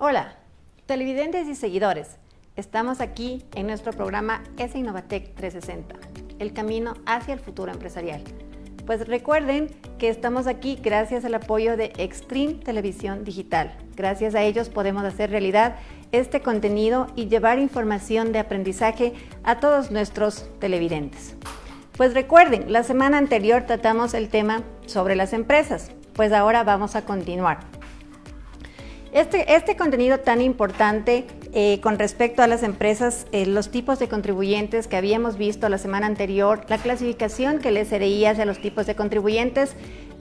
Hola, televidentes y seguidores. Estamos aquí en nuestro programa S-Innovatec 360, el camino hacia el futuro empresarial. Pues recuerden que estamos aquí gracias al apoyo de Extreme Televisión Digital. Gracias a ellos podemos hacer realidad este contenido y llevar información de aprendizaje a todos nuestros televidentes. Pues recuerden, la semana anterior tratamos el tema sobre las empresas, pues ahora vamos a continuar. Este contenido tan importante con respecto a las empresas, los tipos de contribuyentes que habíamos visto la semana anterior, la clasificación que el SRI hace a los tipos de contribuyentes,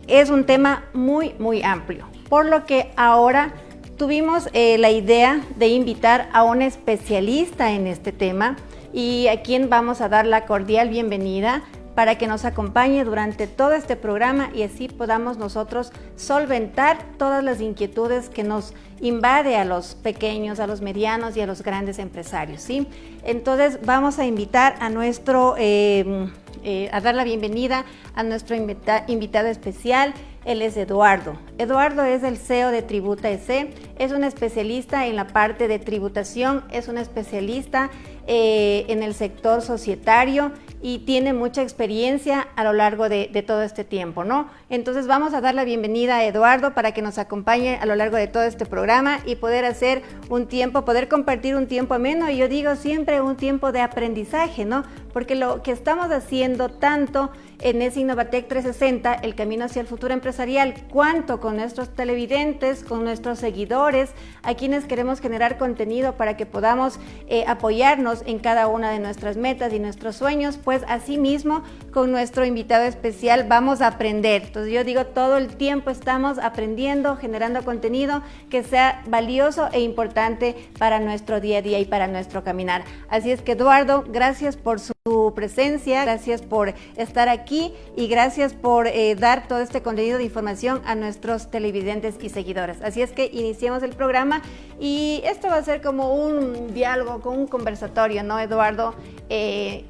es un tema muy amplio. Por lo que ahora tuvimos la idea de invitar a un especialista en este tema y a quien vamos a dar la cordial bienvenida para que nos acompañe durante todo este programa y así podamos nosotros solventar todas las inquietudes que nos invade a los pequeños, a los medianos y a los grandes empresarios, ¿sí? Entonces vamos a invitar a nuestro, a dar la bienvenida a nuestro invitado especial. Él es Eduardo. Eduardo es el CEO de Tributa EC, es un especialista en la parte de tributación, es un especialista en el sector societario y tiene mucha experiencia a lo largo de todo este tiempo, ¿no? Entonces vamos a dar la bienvenida a Eduardo para que nos acompañe a lo largo de todo este programa y poder hacer un tiempo, poder compartir un tiempo ameno y yo digo siempre un tiempo de aprendizaje, ¿no? Porque lo que estamos haciendo tanto en S-Innovatec 360, el camino hacia el futuro empresarial, cuanto con nuestros televidentes, con nuestros seguidores, a quienes queremos generar contenido para que podamos apoyarnos en cada una de nuestras metas y nuestros sueños, pues asimismo con nuestro invitado especial vamos a aprender. Entonces yo digo, todo el tiempo estamos aprendiendo, generando contenido que sea valioso e importante para nuestro día a día y para nuestro caminar. Así es que Eduardo, gracias por su presencia, gracias por estar aquí y gracias por dar todo este contenido de información a nuestros televidentes y seguidores. Así es que iniciemos el programa y esto va a ser como un diálogo, como un conversatorio, ¿no, Eduardo? ¿Qué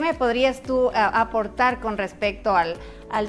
me podrías tú aportar con respecto al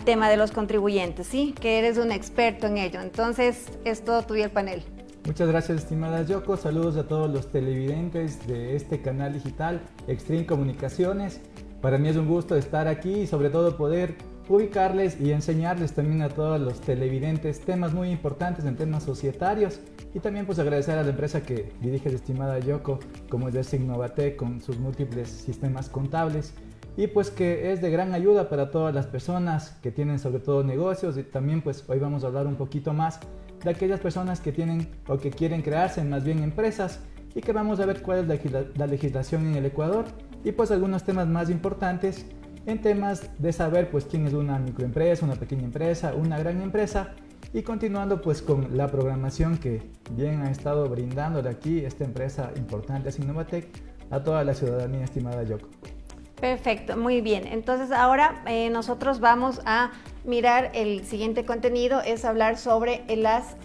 tema de los contribuyentes, ¿sí? Que eres un experto en ello. Entonces, es todo tuyo el panel. Muchas gracias, estimada Yoko. Saludos a todos los televidentes de este canal digital Extreme Comunicaciones. Para mí es un gusto estar aquí y sobre todo poder ubicarles y enseñarles también a todos los televidentes temas muy importantes en temas societarios y también pues agradecer a la empresa que dirige la estimada Yoko, como es S-Innovatec, con sus múltiples sistemas contables y pues que es de gran ayuda para todas las personas que tienen sobre todo negocios y también pues hoy vamos a hablar un poquito más de aquellas personas que tienen o que quieren crearse más bien empresas y que vamos a ver cuál es la legislación en el Ecuador y pues algunos temas más importantes en temas de saber pues quién es una microempresa, una pequeña empresa, una gran empresa y continuando pues con la programación que bien ha estado brindándole aquí esta empresa importante S-Innovatec a toda la ciudadanía, estimada Yoko. Perfecto, muy bien. Entonces ahora nosotros vamos a mirar el siguiente contenido, es hablar sobre las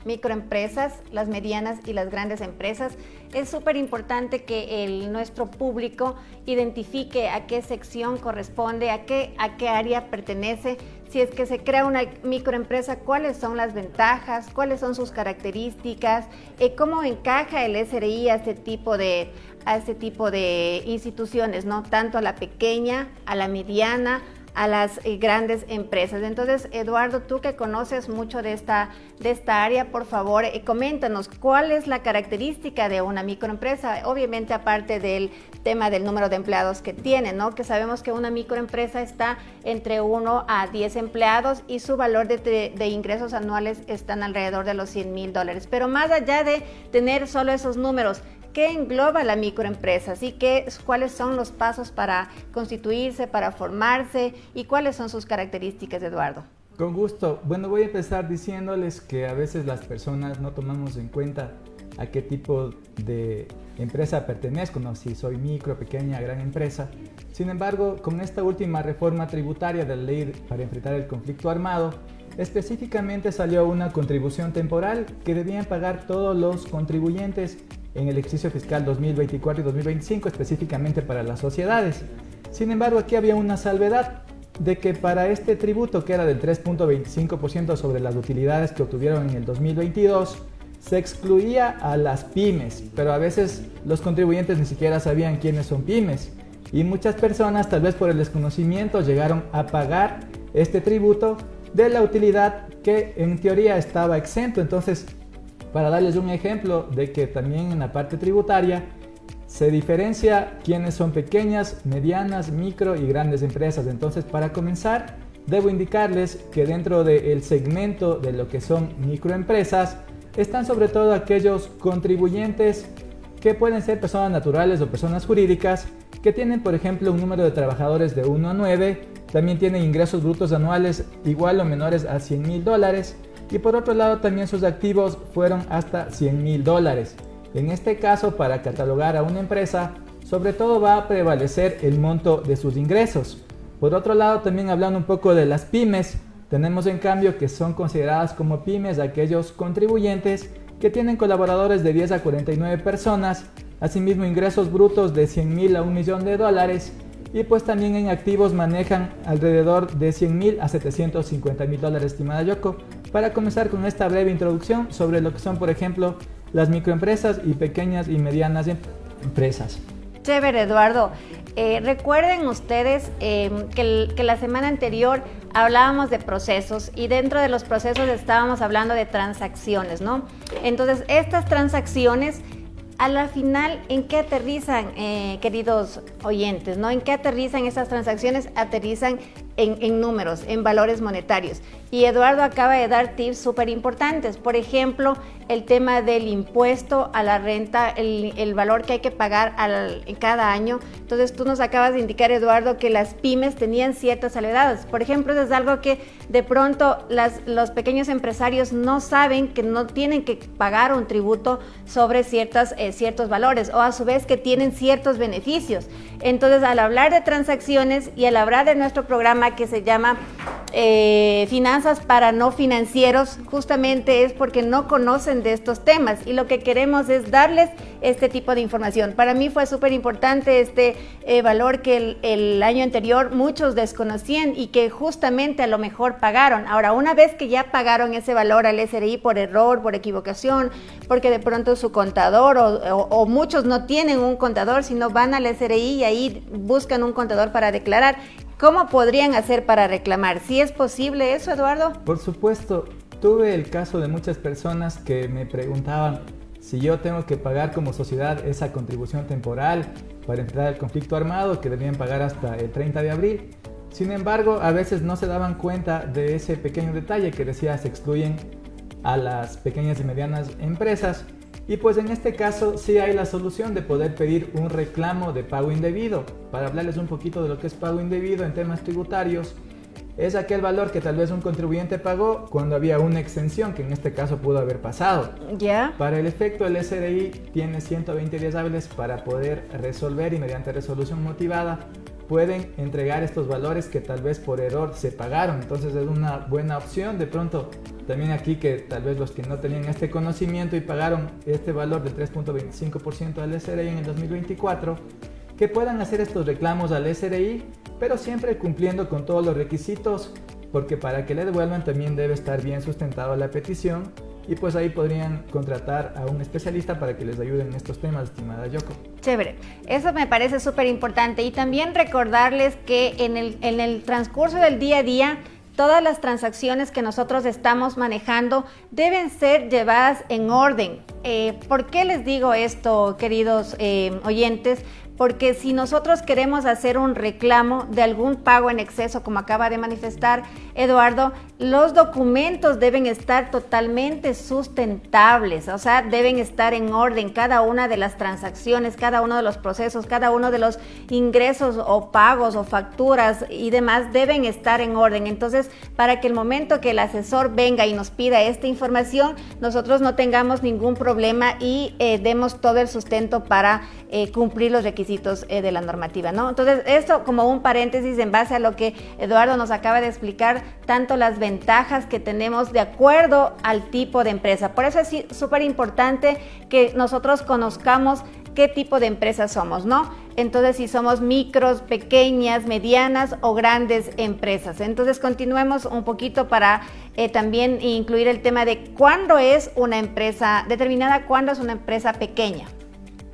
microempresas, las medianas y las grandes empresas. Es súper importante que nuestro público identifique a qué sección corresponde, a qué área pertenece. Si es que se crea una microempresa, cuáles son las ventajas, cuáles son sus características, cómo encaja el SRI a este tipo de instituciones, ¿no? Tanto a la pequeña, a la mediana, a las grandes empresas. Entonces, Eduardo, tú que conoces mucho de esta área, por favor, coméntanos cuál es la característica de una microempresa, obviamente aparte del tema del número de empleados que tiene, ¿no? Que sabemos que una microempresa está entre 1 a 10 empleados y su valor de ingresos anuales están alrededor de los $100,000. Pero más allá de tener solo esos números, ¿qué engloba la microempresa? ¿Sí? ¿Cuáles son los pasos para constituirse, para formarse y cuáles son sus características, Eduardo? Con gusto. Bueno, voy a empezar diciéndoles que a veces las personas no tomamos en cuenta a qué tipo de empresa pertenezco, ¿no? Si soy micro, pequeña, gran empresa. Sin embargo, con esta última reforma tributaria de la ley para enfrentar el conflicto armado, específicamente salió una contribución temporal que debían pagar todos los contribuyentes en el ejercicio fiscal 2024 y 2025, específicamente para las sociedades. Sin embargo, aquí había una salvedad. de que para este tributo, que era del 3.25% sobre las utilidades que obtuvieron en el 2022, se excluía a las pymes, pero a veces los contribuyentes ni siquiera sabían quiénes son pymes. Y muchas personas, tal vez por el desconocimiento, llegaron a pagar este tributo de la utilidad que en teoría estaba exento. Entonces, para darles un ejemplo de que también en la parte tributaria se diferencia quiénes son pequeñas, medianas, micro y grandes empresas. Entonces, para comenzar, debo indicarles que dentro del segmento de lo que son microempresas están sobre todo aquellos contribuyentes que pueden ser personas naturales o personas jurídicas que tienen, por ejemplo, un número de trabajadores de 1 a 9, también tienen ingresos brutos anuales igual o menores a $100,000 y por otro lado también sus activos fueron hasta $100,000. En este caso, para catalogar a una empresa, sobre todo va a prevalecer el monto de sus ingresos. Por otro lado, también hablando un poco de las pymes, tenemos en cambio que son consideradas como pymes aquellos contribuyentes que tienen colaboradores de 10 a 49 personas, asimismo ingresos brutos de $100,000 a $1 millón y pues también en activos manejan alrededor de $100,000 a $750,000, estimada Yoko. Para comenzar con esta breve introducción sobre lo que son, por ejemplo, las microempresas y pequeñas y medianas empresas. Chévere, Eduardo. Recuerden ustedes que la semana anterior hablábamos de procesos y dentro de los procesos estábamos hablando de transacciones, ¿no? Entonces, estas transacciones, a la final, ¿en qué aterrizan, queridos oyentes, ¿no? ¿En qué aterrizan estas transacciones? Aterrizan en números, en valores monetarios. Y Eduardo acaba de dar tips súper importantes. Por ejemplo, el tema del impuesto a la renta, el valor que hay que pagar cada año. Entonces tú nos acabas de indicar, Eduardo, que las pymes tenían ciertas salvedades. Por ejemplo, eso es algo que de pronto los pequeños empresarios no saben, que no tienen que pagar un tributo sobre ciertos valores o a su vez que tienen ciertos beneficios. Entonces, al hablar de transacciones y al hablar de nuestro programa que se llama Finanzas para no financieros, justamente es porque no conocen de estos temas y lo que queremos es darles este tipo de información. Para mí fue súper importante este valor que el año anterior muchos desconocían y que justamente a lo mejor pagaron. Ahora, una vez que ya pagaron ese valor al SRI por error, por equivocación, porque de pronto su contador o muchos no tienen un contador, sino van al SRI y ahí buscan un contador para declarar. ¿Cómo podrían hacer para reclamar? ¿Sí es posible eso, Eduardo? Por supuesto, tuve el caso de muchas personas que me preguntaban si yo tengo que pagar como sociedad esa contribución temporal para entrar al conflicto armado que debían pagar hasta el 30 de abril. Sin embargo, a veces no se daban cuenta de ese pequeño detalle que decía se excluyen a las pequeñas y medianas empresas. Y pues en este caso sí hay la solución de poder pedir un reclamo de pago indebido. Para hablarles un poquito de lo que es pago indebido en temas tributarios, es aquel valor que tal vez un contribuyente pagó cuando había una exención, que en este caso pudo haber pasado. ¿Ya? Para el efecto, el SRI tiene 120 días hábiles para poder resolver y mediante resolución motivada pueden entregar estos valores que tal vez por error se pagaron. Entonces es una buena opción. De pronto también aquí que tal vez los que no tenían este conocimiento y pagaron este valor del 3.25% al SRI en el 2024, que puedan hacer estos reclamos al SRI, pero siempre cumpliendo con todos los requisitos, porque para que le devuelvan también debe estar bien sustentado la petición. Y pues ahí podrían contratar a un especialista para que les ayude en estos temas, estimada Yoko. Chévere, eso me parece súper importante. Y también recordarles que en el transcurso del día a día, todas las transacciones que nosotros estamos manejando deben ser llevadas en orden. ¿Por qué les digo esto, queridos oyentes? Porque si nosotros queremos hacer un reclamo de algún pago en exceso, como acaba de manifestar Eduardo, los documentos deben estar totalmente sustentables, o sea, deben estar en orden cada una de las transacciones, cada uno de los procesos, cada uno de los ingresos o pagos o facturas y demás deben estar en orden. Entonces, para que el momento que el asesor venga y nos pida esta información, nosotros no tengamos ningún problema y demos todo el sustento para cumplir los requisitos de la normativa, ¿no? Entonces, esto como un paréntesis en base a lo que Eduardo nos acaba de explicar, tanto las ventajas que tenemos de acuerdo al tipo de empresa. Por eso es súper importante que nosotros conozcamos qué tipo de empresa somos, ¿no? entonces si somos micros, pequeñas, medianas o grandes empresas. Entonces continuemos un poquito para también incluir el tema de cuándo es una empresa determinada, cuándo es una empresa pequeña.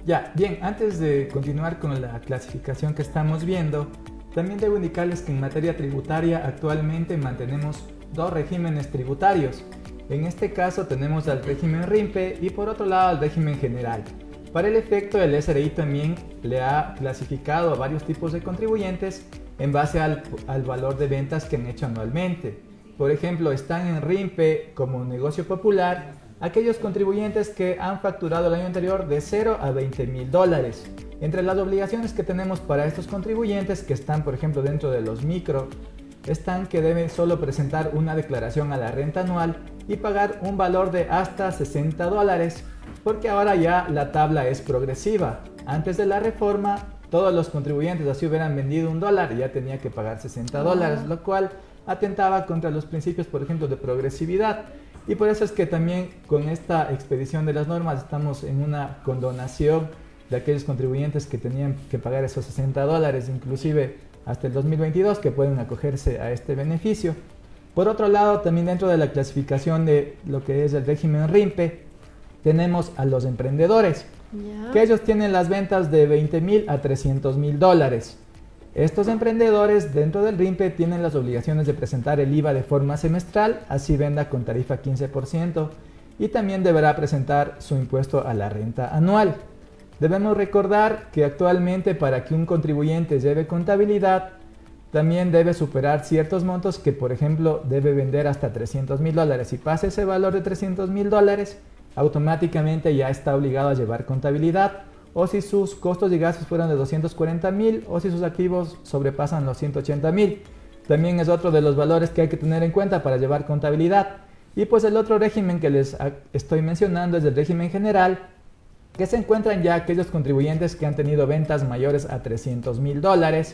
Ya, bien, antes de continuar con la clasificación que estamos viendo, también debo indicarles que en materia tributaria actualmente mantenemos dos regímenes tributarios. En este caso tenemos al régimen RIMPE y por otro lado al régimen general. Para el efecto, el SRI también le ha clasificado a varios tipos de contribuyentes en base al valor de ventas que han hecho anualmente. Por ejemplo, están en RIMPE como negocio popular aquellos contribuyentes que han facturado el año anterior de 0 a $20,000. Entre las obligaciones que tenemos para estos contribuyentes que están, por ejemplo, dentro de los micro, están que deben solo presentar una declaración a la renta anual y pagar un valor de hasta $60, porque ahora ya la tabla es progresiva. Antes de la reforma, todos los contribuyentes así hubieran vendido $1 y ya tenía que pagar $60, lo cual atentaba contra los principios, por ejemplo, de progresividad. Y por eso es que también con esta expedición de las normas estamos en una condonación de aquellos contribuyentes que tenían que pagar esos $60, inclusive hasta el 2022, que pueden acogerse a este beneficio. Por otro lado, también dentro de la clasificación de lo que es el régimen RIMPE, tenemos a los emprendedores, que ellos tienen las ventas de $20,000 a $300,000. Estos emprendedores dentro del RIMPE tienen las obligaciones de presentar el IVA de forma semestral, así venda con tarifa 15%, y también deberá presentar su impuesto a la renta anual. Debemos recordar que actualmente para que un contribuyente lleve contabilidad, también debe superar ciertos montos que, por ejemplo, debe vender hasta $300,000. Si pasa ese valor de $300,000, automáticamente ya está obligado a llevar contabilidad. O si sus costos y gastos fueron de $240,000 o si sus activos sobrepasan los $180,000. También es otro de los valores que hay que tener en cuenta para llevar contabilidad. Y pues el otro régimen que les estoy mencionando es el régimen general, que se encuentran ya aquellos contribuyentes que han tenido ventas mayores a $300,000.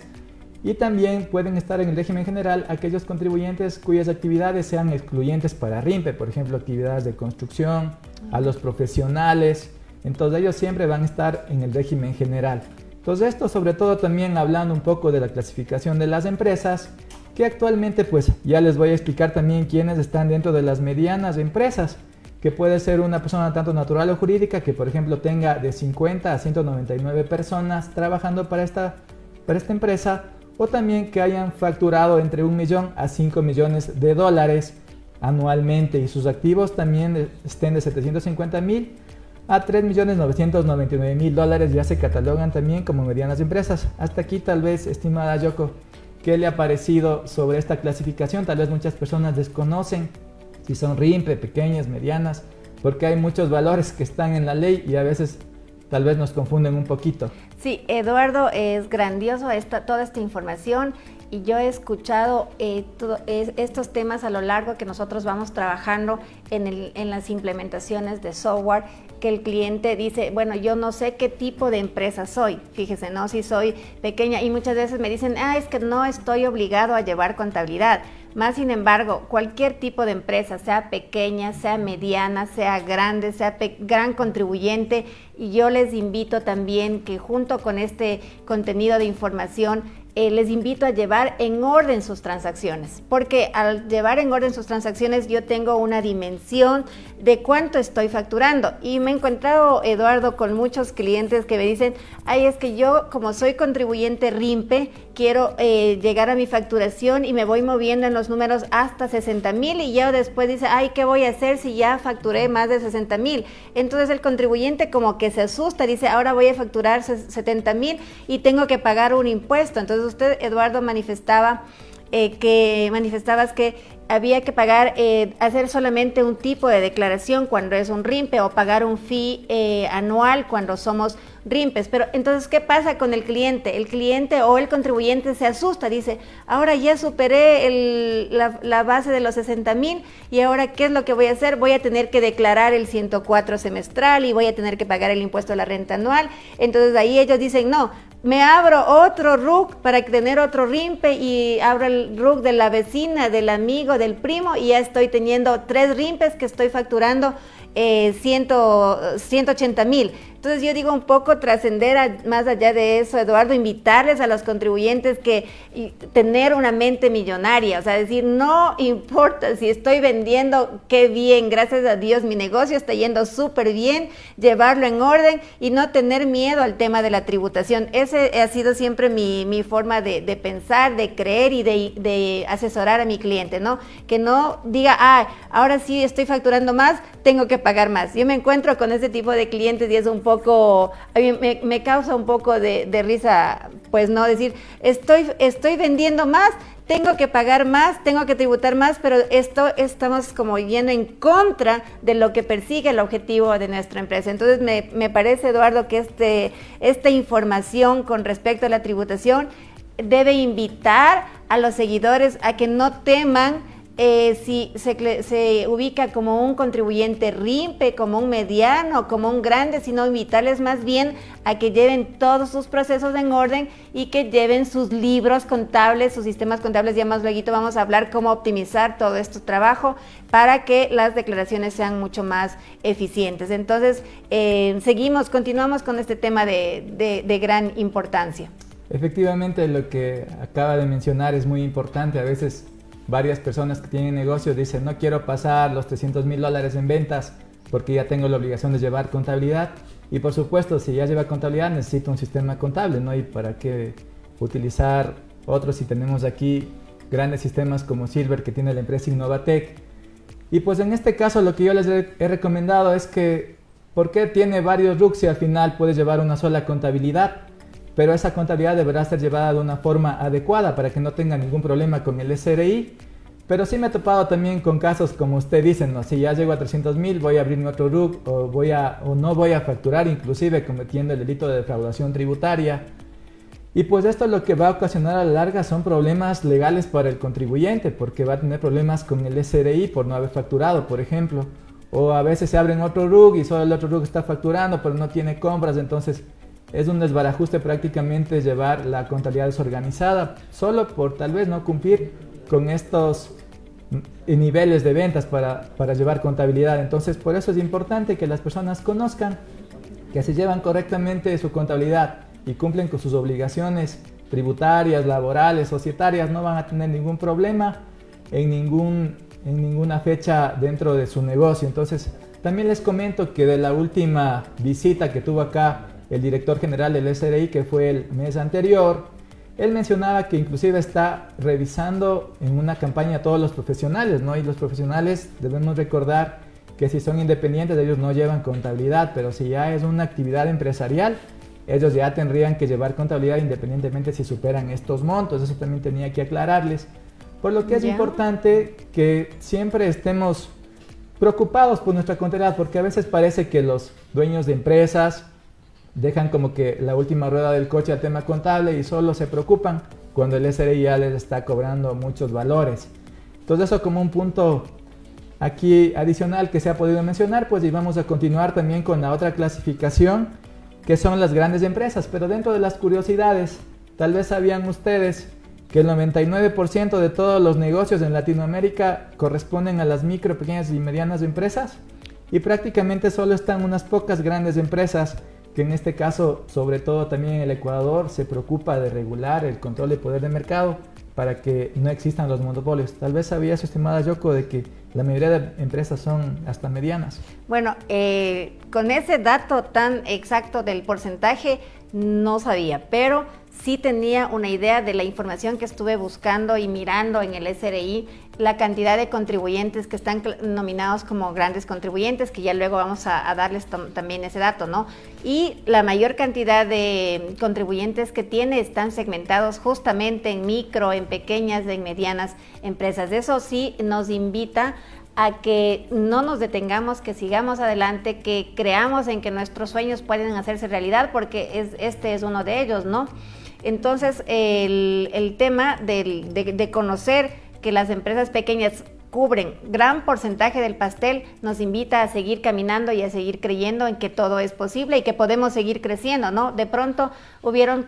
Y también pueden estar en el régimen general aquellos contribuyentes cuyas actividades sean excluyentes para RIMPE, por ejemplo, actividades de construcción, a los profesionales. Entonces ellos siempre van a estar en el régimen general. Entonces esto sobre todo también hablando un poco de la clasificación de las empresas, que actualmente pues ya les voy a explicar también quiénes están dentro de las medianas empresas, que puede ser una persona tanto natural o jurídica que por ejemplo tenga de 50 a 199 personas trabajando para esta empresa, o también que hayan facturado entre $1 millón a $5 millones anualmente y sus activos también estén de $750,000 a $3.999.000, ya se catalogan también como medianas empresas. Hasta aquí tal vez, estimada Yoko, ¿qué le ha parecido sobre esta clasificación? Tal vez muchas personas desconocen si son RIMPE, pequeñas, medianas, porque hay muchos valores que están en la ley y a veces tal vez nos confunden un poquito. Sí, Eduardo, es grandioso toda esta información y yo he escuchado estos temas a lo largo que nosotros vamos trabajando en las implementaciones de software, que el cliente dice, bueno, yo no sé qué tipo de empresa soy, fíjese, ¿no? Si soy pequeña, y muchas veces me dicen, es que no estoy obligado a llevar contabilidad. Más sin embargo, cualquier tipo de empresa, sea pequeña, sea mediana, sea grande, sea gran contribuyente, y yo les invito también que junto con este contenido de información, les invito a llevar en orden sus transacciones, porque al llevar en orden sus transacciones yo tengo una dimensión de cuánto estoy facturando. Y me he encontrado, Eduardo, con muchos clientes que me dicen, es que yo como soy contribuyente RIMPE, quiero llegar a mi facturación y me voy moviendo en los números hasta 60,000 y ya después dice, ¿qué voy a hacer si ya facturé más de 60,000? Entonces el contribuyente como que se asusta, dice, ahora voy a facturar 70,000 y tengo que pagar un impuesto. Entonces usted, Eduardo, manifestabas que había que pagar, hacer solamente un tipo de declaración cuando es un RIMPE o pagar un fee anual cuando somos RIMPES. Pero entonces, ¿qué pasa con el cliente? El cliente o el contribuyente se asusta, dice, ahora ya superé la base de los 60,000 y ahora, ¿qué es lo que voy a hacer? Voy a tener que declarar el 104 semestral y voy a tener que pagar el impuesto a la renta anual. Entonces ahí ellos dicen, no, me abro otro RUC para tener otro RIMPE y abro el RUC de la vecina, del amigo, del primo y ya estoy teniendo 3 RIMPES que estoy facturando 180,000. Entonces yo digo un poco trascender más allá de eso, Eduardo, invitarles a los contribuyentes y tener una mente millonaria, o sea, decir, no importa si estoy vendiendo, qué bien, gracias a Dios mi negocio está yendo súper bien, llevarlo en orden y no tener miedo al tema de la tributación. Ese ha sido siempre mi forma de pensar, de creer y de asesorar a mi cliente, ¿no? Que no diga, ahora sí estoy facturando más, tengo que pagar más. Yo me encuentro con ese tipo de clientes y es un poco, a mí me causa un poco de risa, pues no decir, estoy vendiendo más, tengo que pagar más, tengo que tributar más, pero estamos como yendo en contra de lo que persigue el objetivo de nuestra empresa. Entonces me parece, Eduardo, que esta información con respecto a la tributación debe invitar a los seguidores a que no teman si se ubica como un contribuyente RIMPE, como un mediano, como un grande, sino invitarles más bien a que lleven todos sus procesos en orden y que lleven sus libros contables, sus sistemas contables. Ya más luego vamos a hablar cómo optimizar todo este trabajo para que las declaraciones sean mucho más eficientes. Entonces, continuamos con este tema de gran importancia. Efectivamente, lo que acaba de mencionar es muy importante. A veces varias personas que tienen negocios dicen, no quiero pasar los $300,000 en ventas porque ya tengo la obligación de llevar contabilidad. Y por supuesto, si ya lleva contabilidad, necesito un sistema contable, ¿no? Y para qué utilizar otros si tenemos aquí grandes sistemas como Silver que tiene la empresa Innovatec. Y pues en este caso lo que yo les he recomendado es que, ¿por qué tiene varios RUCs si al final puedes llevar una sola contabilidad? Pero esa contabilidad deberá ser llevada de una forma adecuada para que no tenga ningún problema con el SRI. Pero sí me he topado también con casos como usted dice, ¿no? Si ya llego a 300,000 voy a abrirme otro RUC o no voy a facturar, inclusive cometiendo el delito de defraudación tributaria. Y pues esto lo que va a ocasionar a la larga son problemas legales para el contribuyente, porque va a tener problemas con el SRI por no haber facturado, por ejemplo. O a veces se abren otro RUC y solo el otro RUC está facturando pero no tiene compras, entonces es un desbarajuste prácticamente llevar la contabilidad desorganizada, solo por tal vez no cumplir con estos niveles de ventas para llevar contabilidad. Entonces por eso es importante que las personas conozcan que si llevan correctamente su contabilidad y cumplen con sus obligaciones tributarias, laborales, societarias, no van a tener ningún problema en ninguna fecha dentro de su negocio. Entonces también les comento que de la última visita que tuvo acá el director general del SRI, que fue el mes anterior, él mencionaba que inclusive está revisando en una campaña a todos los profesionales, ¿no? Y los profesionales debemos recordar que si son independientes ellos no llevan contabilidad, pero si ya es una actividad empresarial, ellos ya tendrían que llevar contabilidad independientemente si superan estos montos. Eso también tenía que aclararles. Por lo que es importante que siempre estemos preocupados por nuestra contabilidad, porque a veces parece que los dueños de empresas dejan como que la última rueda del coche al tema contable y solo se preocupan cuando el SRI ya les está cobrando muchos valores. Entonces eso como un punto aquí adicional que se ha podido mencionar, pues y vamos a continuar también con la otra clasificación que son las grandes empresas. Pero dentro de las curiosidades, tal vez sabían ustedes que el 99% de todos los negocios en Latinoamérica corresponden a las micro, pequeñas y medianas empresas, y prácticamente solo están unas pocas grandes empresas que en este caso, sobre todo también en el Ecuador, se preocupa de regular el control de poder de mercado para que no existan los monopolios. Tal vez sabía su estimada Yoko de que la mayoría de empresas son hasta medianas. Bueno, con ese dato tan exacto del porcentaje no sabía, pero sí tenía una idea de la información que estuve buscando y mirando en el SRI, la cantidad de contribuyentes que están nominados como grandes contribuyentes, que ya luego vamos a darles también ese dato, ¿no? Y la mayor cantidad de contribuyentes que tiene están segmentados justamente en micro, en pequeñas, en medianas empresas. Eso sí nos invita a que no nos detengamos, que sigamos adelante, que creamos en que nuestros sueños pueden hacerse realidad, porque este es uno de ellos, ¿no? Entonces, el tema de conocer que las empresas pequeñas cubren gran porcentaje del pastel, nos invita a seguir caminando y a seguir creyendo en que todo es posible y que podemos seguir creciendo, ¿no? De pronto hubieron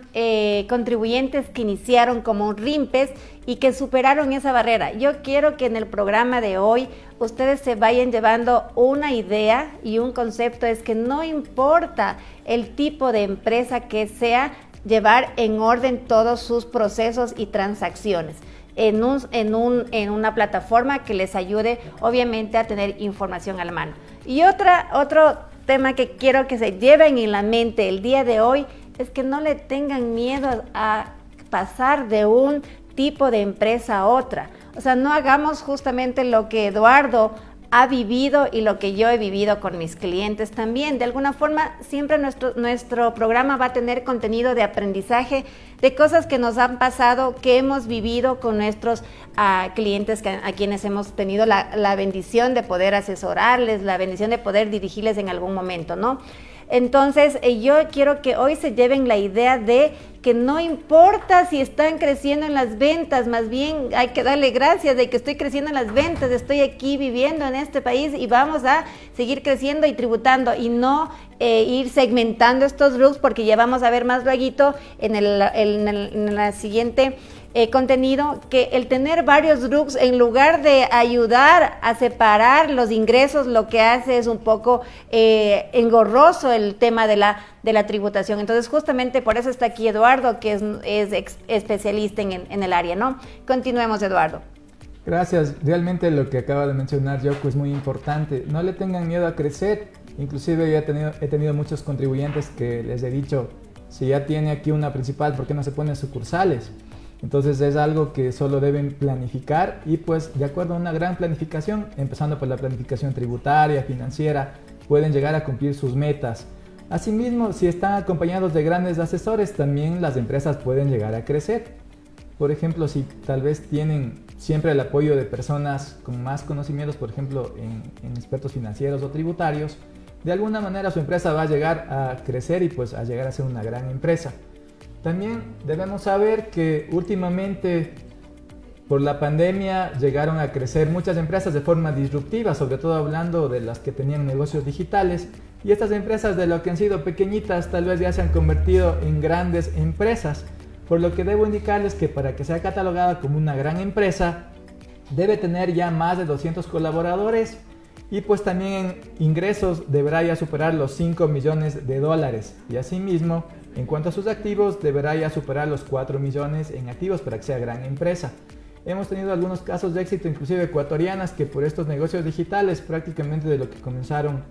contribuyentes que iniciaron como rimpes y que superaron esa barrera. Yo quiero que en el programa de hoy ustedes se vayan llevando una idea y un concepto, es que no importa el tipo de empresa que sea, llevar en orden todos sus procesos y transacciones en una plataforma que les ayude obviamente a tener información a la mano. Y otro tema que quiero que se lleven en la mente el día de hoy es que no le tengan miedo a pasar de un tipo de empresa a otra. O sea, no hagamos justamente lo que Eduardo ha vivido y lo que yo he vivido con mis clientes también. De alguna forma, siempre nuestro programa va a tener contenido de aprendizaje, de cosas que nos han pasado, que hemos vivido con nuestros clientes a quienes hemos tenido la bendición de poder asesorarles, la bendición de poder dirigirles en algún momento, ¿no? Entonces, yo quiero que hoy se lleven la idea de que no importa si están creciendo en las ventas, más bien hay que darle gracias de que estoy creciendo en las ventas, estoy aquí viviendo en este país y vamos a seguir creciendo y tributando y no ir segmentando estos RUCs, porque ya vamos a ver más luego en la siguiente contenido, que el tener varios RUCs en lugar de ayudar a separar los ingresos, lo que hace es un poco engorroso el tema de la tributación. Entonces, justamente por eso está aquí Eduardo, que es especialista en el área, ¿no? Continuemos, Eduardo. Gracias. Realmente lo que acaba de mencionar Yoko es muy importante. No le tengan miedo a crecer. Inclusive yo he tenido muchos contribuyentes que les he dicho, si ya tiene aquí una principal, ¿por qué no se pone sucursales? Entonces es algo que solo deben planificar y pues de acuerdo a una gran planificación, empezando por la planificación tributaria, financiera, pueden llegar a cumplir sus metas. Asimismo, si están acompañados de grandes asesores, también las empresas pueden llegar a crecer. Por ejemplo, si tal vez tienen siempre el apoyo de personas con más conocimientos, por ejemplo, en expertos financieros o tributarios, de alguna manera su empresa va a llegar a crecer y pues a llegar a ser una gran empresa. También debemos saber que últimamente por la pandemia llegaron a crecer muchas empresas de forma disruptiva, sobre todo hablando de las que tenían negocios digitales, y estas empresas, de lo que han sido pequeñitas, tal vez ya se han convertido en grandes empresas, por lo que debo indicarles que para que sea catalogada como una gran empresa debe tener ya más de 200 colaboradores y pues también en ingresos deberá ya superar los 5 millones de dólares, y asimismo en cuanto a sus activos deberá ya superar los 4 millones en activos para que sea gran empresa. Hemos tenido algunos casos de éxito, inclusive ecuatorianas, que por estos negocios digitales, prácticamente de lo que comenzaron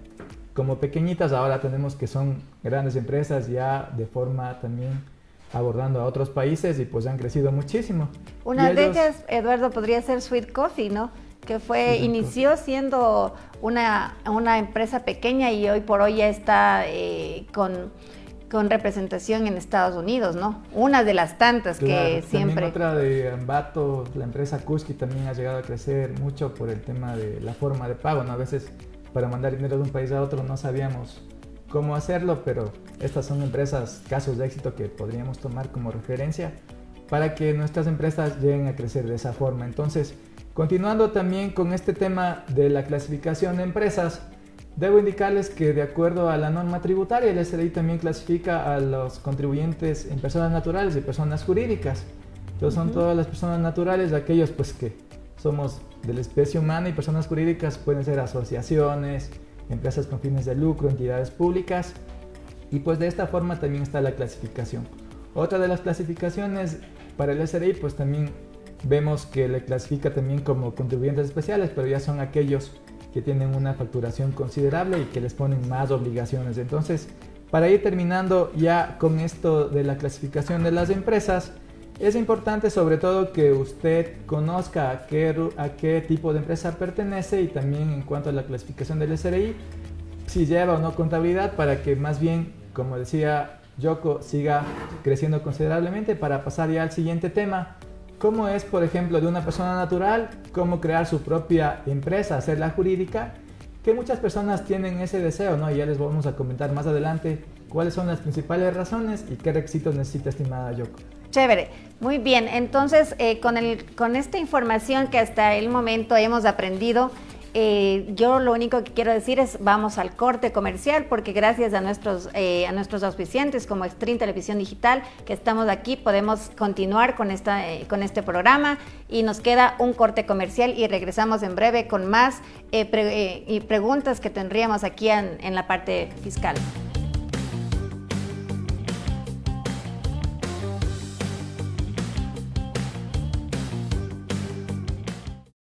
como pequeñitas, ahora tenemos que son grandes empresas ya de forma también abordando a otros países y pues han crecido muchísimo. Una de ellas, Eduardo, podría ser Sweet Coffee, ¿no? Que inició siendo una empresa pequeña y hoy por hoy ya está con representación en Estados Unidos, ¿no? Una de las tantas, claro, que siempre... También otra de Ambato, la empresa Kuski también ha llegado a crecer mucho por el tema de la forma de pago, ¿no? A veces para mandar dinero de un país a otro no sabíamos cómo hacerlo, pero estas son empresas, casos de éxito que podríamos tomar como referencia para que nuestras empresas lleguen a crecer de esa forma. Entonces, continuando también con este tema de la clasificación de empresas, debo indicarles que de acuerdo a la norma tributaria, el SRI también clasifica a los contribuyentes en personas naturales y personas jurídicas. Entonces son todas las personas naturales, aquellos pues que somos de la especie humana, y personas jurídicas pueden ser asociaciones, empresas con fines de lucro, entidades públicas, y pues de esta forma también está la clasificación. Otra de las clasificaciones para el SRI pues también vemos que le clasifica también como contribuyentes especiales, pero ya son aquellos que tienen una facturación considerable y que les ponen más obligaciones. Entonces, para ir terminando ya con esto de la clasificación de las empresas, es importante sobre todo que usted conozca a qué tipo de empresa pertenece, y también en cuanto a la clasificación del SRI, si lleva o no contabilidad, para que más bien, como decía Yoko, siga creciendo considerablemente. Para pasar ya al siguiente tema, cómo es, por ejemplo, de una persona natural, cómo crear su propia empresa, hacerla jurídica, que muchas personas tienen ese deseo, ¿no? Y ya les vamos a comentar más adelante cuáles son las principales razones y qué requisitos necesita, estimada Yoko. Chévere, muy bien. Entonces, con esta información que hasta el momento hemos aprendido, yo lo único que quiero decir es vamos al corte comercial, porque gracias a nuestros auspiciantes como Extreme Televisión Digital, que estamos aquí, podemos continuar con este programa, y nos queda un corte comercial y regresamos en breve con más preguntas que tendríamos aquí en la parte fiscal.